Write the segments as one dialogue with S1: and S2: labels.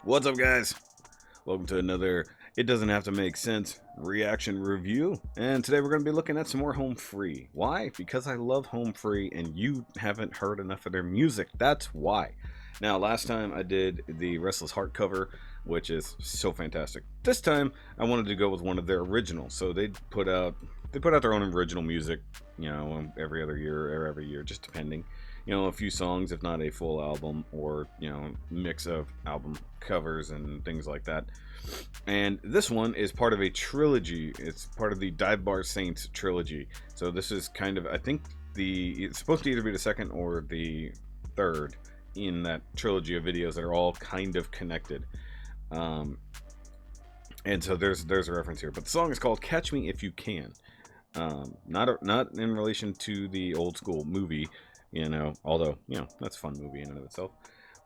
S1: What's up, guys? Welcome to another It Doesn't Have to Make Sense reaction review. And today we're going to be looking at some more Home Free. Why? Because I love Home Free and you haven't heard enough of their music. That's why. Now, last time I did the Restless Heart cover, which is so fantastic. This time I wanted to go with one of their originals. So they put out their own original music, you know, every other year or every year, just depending. You know, a few songs, if not a full album, or, you know, mix of album covers and things like that. And this one is part of a trilogy. It's part of the Dive Bar Saints trilogy. So this is kind of, I think it's supposed to either be the second or the third in that trilogy of videos that are all kind of connected. And so there's a reference here, but the song is called "Catch Me If You Can." Not in relation to the old school movie, you know, although, you know, that's a fun movie in and of itself.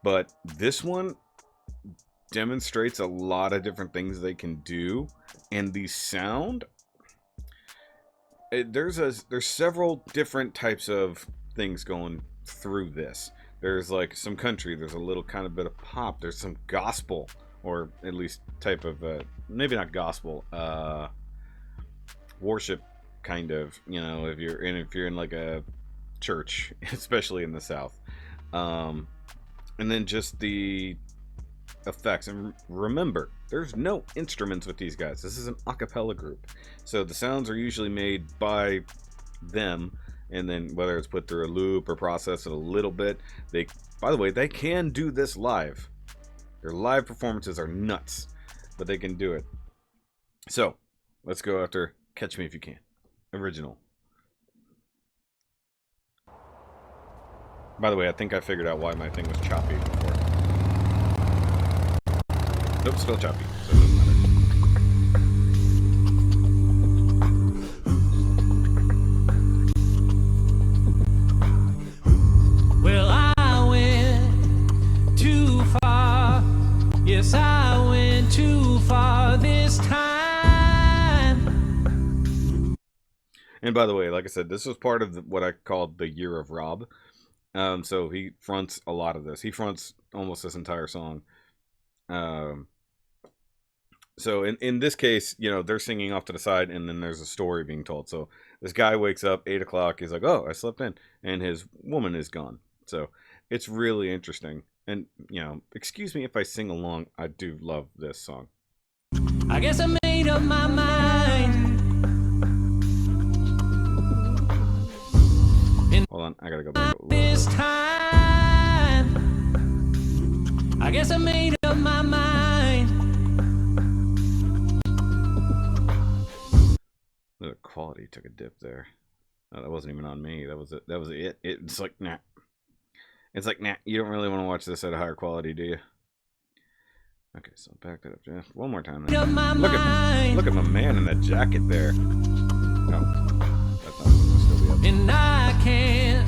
S1: But this one demonstrates a lot of different things they can do, and the sound, there's several different types of things going through this. There's like some country, there's a little kind of bit of pop, there's some gospel, or at least type of maybe not gospel, worship kind of, you know, if you're in like a church, especially in the South. And then just the effects. And remember, there's no instruments with these guys. This is an a cappella group, so the sounds are usually made by them, and then whether it's put through a loop or processed a little bit. By the way, they can do this live. Their live performances are nuts, but they can do it. So let's go after "Catch Me If You Can" original. By the way, I think I figured out why my thing was choppy before. Nope, still choppy, so it doesn't matter.
S2: Well, I went too far. Yes, I went too far this time.
S1: And by the way, like I said, this was part of what I called the Year of Rob. So he fronts a lot of this. He fronts almost this entire song. So in this case, you know, they're singing off to the side, and then there's a story being told. So this guy wakes up 8 o'clock. He's like, "Oh, I slept in," and his woman is gone. So it's really interesting. And, you know, excuse me if I sing along. I do love this song.
S2: I guess I made up my mind.
S1: Hold on, I gotta go back a little
S2: This
S1: bit.
S2: time, I guess I made up my mind.
S1: The quality took a dip there. Oh, that wasn't even on me. That was it. That was it. It's like, nah. It's like, nah. You don't really want to watch this at a higher quality, do you? Okay, so back that up just one more time. Then. Look at my man in that jacket there. No, that's not supposed to still be up.
S2: And I can't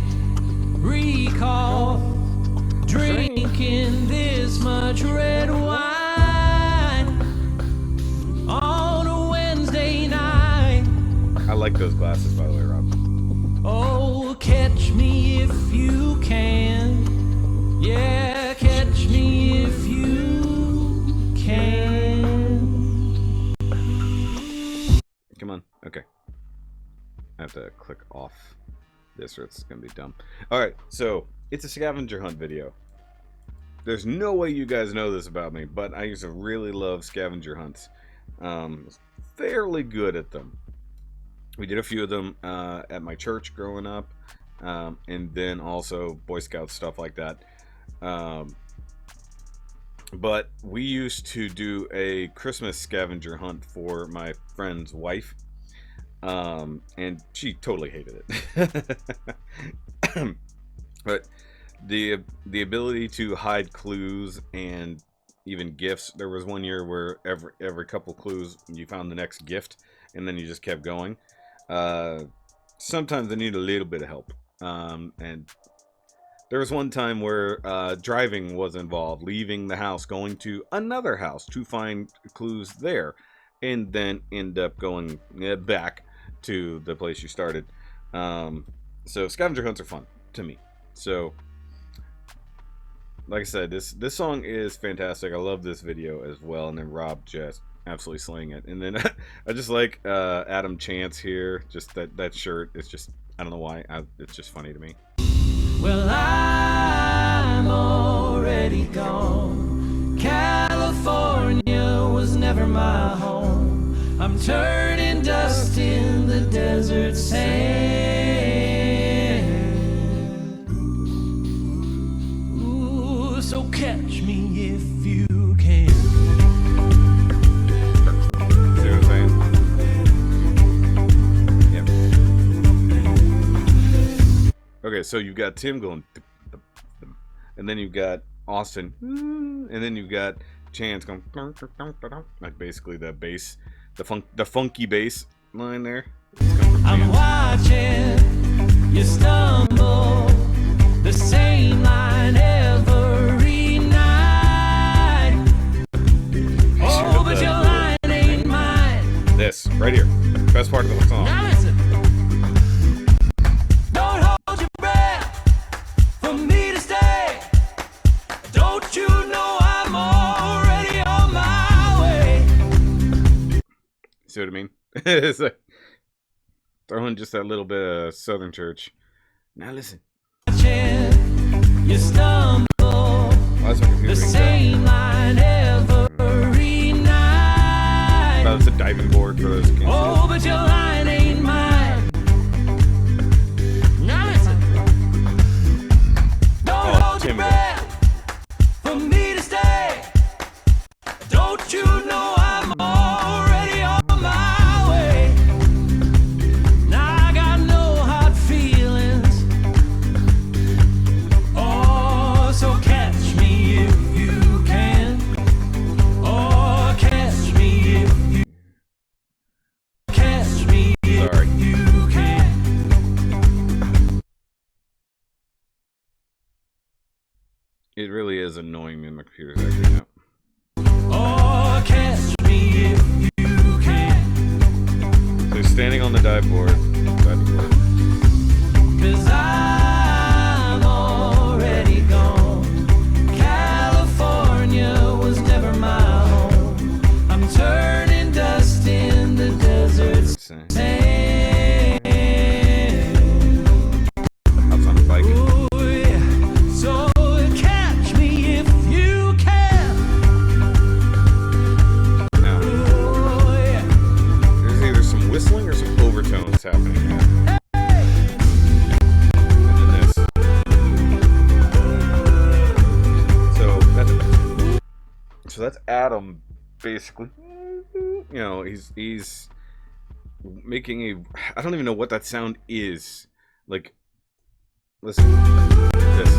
S2: recall drinking this much red wine on a Wednesday night.
S1: I like those glasses, by the way, Rob.
S2: Oh, catch me if you can. Yeah, catch me if you can.
S1: Come on. Okay. I have to click off this or it's gonna be dumb. Alright, so it's a scavenger hunt video. There's no way you guys know this about me, but I used to really love scavenger hunts. Was fairly good at them. We did a few of them at my church growing up, and then also Boy Scout stuff like that. But we used to do a Christmas scavenger hunt for my friend's wife, and she totally hated it. But the ability to hide clues and even gifts. There was one year where every couple clues you found the next gift, and then you just kept going. Sometimes they need a little bit of help, and there was one time where driving was involved, leaving the house, going to another house to find clues there, and then end up going back to the place you started. So scavenger hunts are fun to me. So like I said, this song is fantastic. I love this video as well. And then Rob just absolutely slaying it. And then I just like Adam Chance here. Just that shirt. It's just, I don't know why. It's just funny to me.
S2: Well, I'm already gone. California was never my home. I'm turning dust in the desert sand. Ooh, so catch me if you can.
S1: See what I'm saying? Yeah. Okay, so you've got Tim going, and then you've got Austin, and then you've got Chance going, like basically the bass, the funky bass line there.
S2: I'm watching you stumble, the same line every night. Oh, but your line ain't mine.
S1: This right here, best part of the song.
S2: Now listen. Don't hold your breath for me to stay. Don't you know I'm already on my way?
S1: See what I mean? It's like throwing just that little bit of Southern Church. Now listen.
S2: You stumble, the same line every night.
S1: That's a diving board for those kids.
S2: Oh, but your line ain't mine. Now listen. Don't hold your breath for me to stay. Don't you know I'm already on my way? Now I got no hard feelings. Oh, so catch me if you can. Oh, catch me if you catch me if
S1: Sorry.
S2: you can.
S1: It really is annoying me. My computer's acting out.
S2: Oh, catch me if you can.
S1: So he's standing on the diving board.
S2: 'Cause I'm already gone. California was never my home. I'm turning dust in the desert sand.
S1: Hops on the bike.
S2: Ooh, yeah. So catch me if you can.
S1: Now,
S2: Ooh, yeah.
S1: there's either some whistling or some overtones happening here.
S2: Hey.
S1: And then this. So that's Adam basically. You know, he's making a, I don't even know what that sound is. Like, listen. This.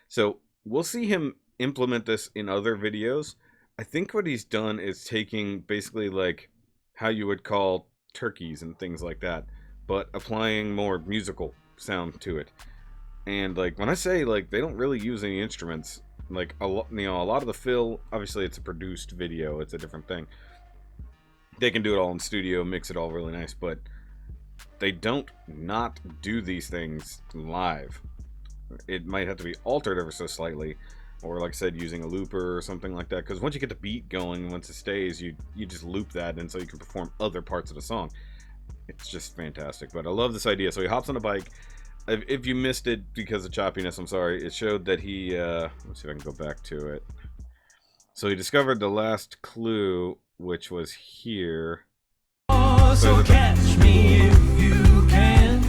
S1: So we'll see him implement this in other videos. I think what he's done is taking basically like how you would call turkeys and things like that, but applying more musical sound to it. And like when I say like they don't really use any instruments, like a lot of the fill, obviously it's a produced video, it's a different thing. They can do it all in studio, mix it all really nice, but they don't not do these things live. It might have to be altered ever so slightly, or like I said, using a looper or something like that, because once you get the beat going, once it stays, you just loop that, and so you can perform other parts of the song. It's just fantastic. But I love this idea. So he hops on a bike. If you missed it because of choppiness, I'm sorry. It showed that he let's see if I can go back to it. So he discovered the last clue, which was here.
S2: Oh, so catch me if you can.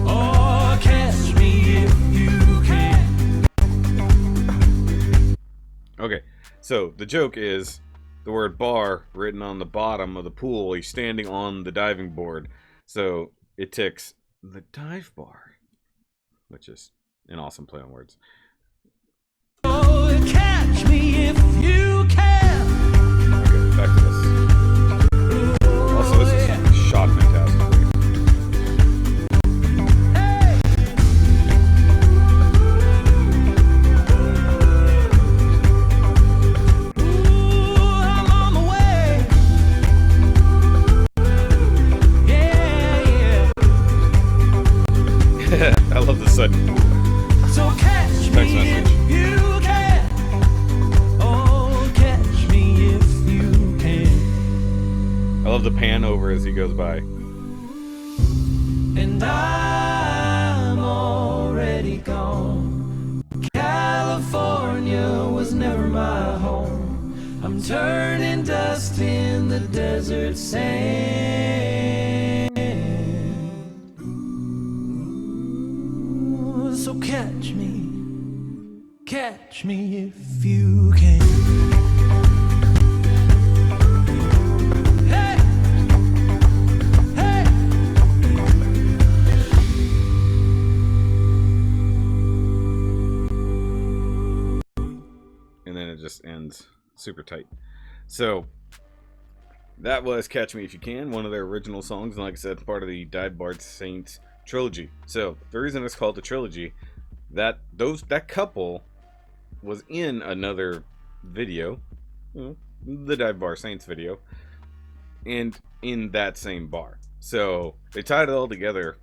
S2: Oh, catch me if you can.
S1: Okay, so the joke is the word bar written on the bottom of the pool. He's standing on the diving board, so it ticks the dive bar, which is an awesome play on words.
S2: Oh, catch me if you can.
S1: Okay, back to this. Also, this is shot fantastically.
S2: Hey. Ooh, I'm on my way. Yeah, yeah.
S1: I love the sudden. over as he goes by.
S2: And I'm already gone. California was never my home. I'm turning dust in the desert sand. So catch me if you can. Hey, hey.
S1: And then it just ends super tight. So that was Catch Me If You Can, one of their original songs, and like I said, part of the Dive Saints trilogy. So the reason it's called the trilogy, that couple was in another video, the Dive Bar Saints video, and in that same bar. So they tied it all together.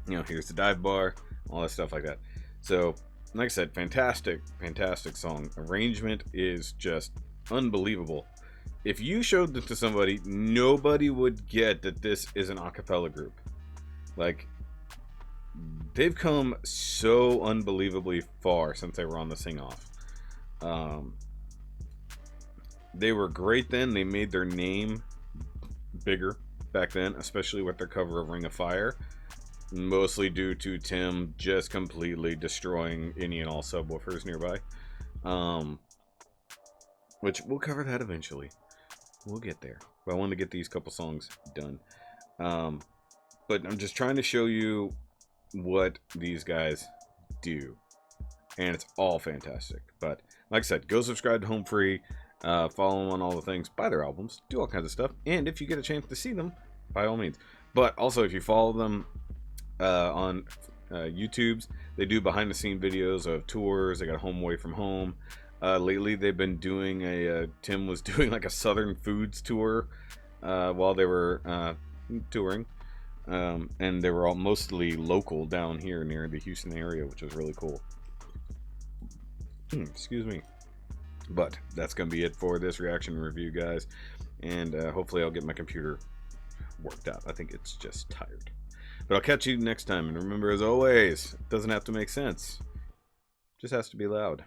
S1: You know, here's the dive bar, all that stuff like that. So, like I said, fantastic song. Arrangement is just unbelievable. If you showed it to somebody, nobody would get that this is an a cappella group. Like, they've come so unbelievably far since they were on the sing-off. They were great then. They made their name bigger back then, especially with their cover of Ring of Fire. Mostly due to Tim just completely destroying any and all subwoofers nearby. Which we'll cover that eventually. We'll get there. But I wanted to get these couple songs done. But I'm just trying to show you what these guys do. And it's all fantastic. But like I said, go subscribe to Home Free. Follow them on all the things. Buy their albums. Do all kinds of stuff. And if you get a chance to see them, by all means. But also, if you follow them on YouTube's, they do behind the scene videos of tours. They got Home Away From Home. Lately they've been doing Tim was doing like a Southern Foods tour while they were touring, and they were all mostly local down here near the Houston area, which was really cool. Excuse me. But that's gonna be it for this reaction review, guys, and hopefully I'll get my computer worked out. I think it's just tired. But I'll catch you next time, and remember, as always, it doesn't have to make sense. It just has to be loud.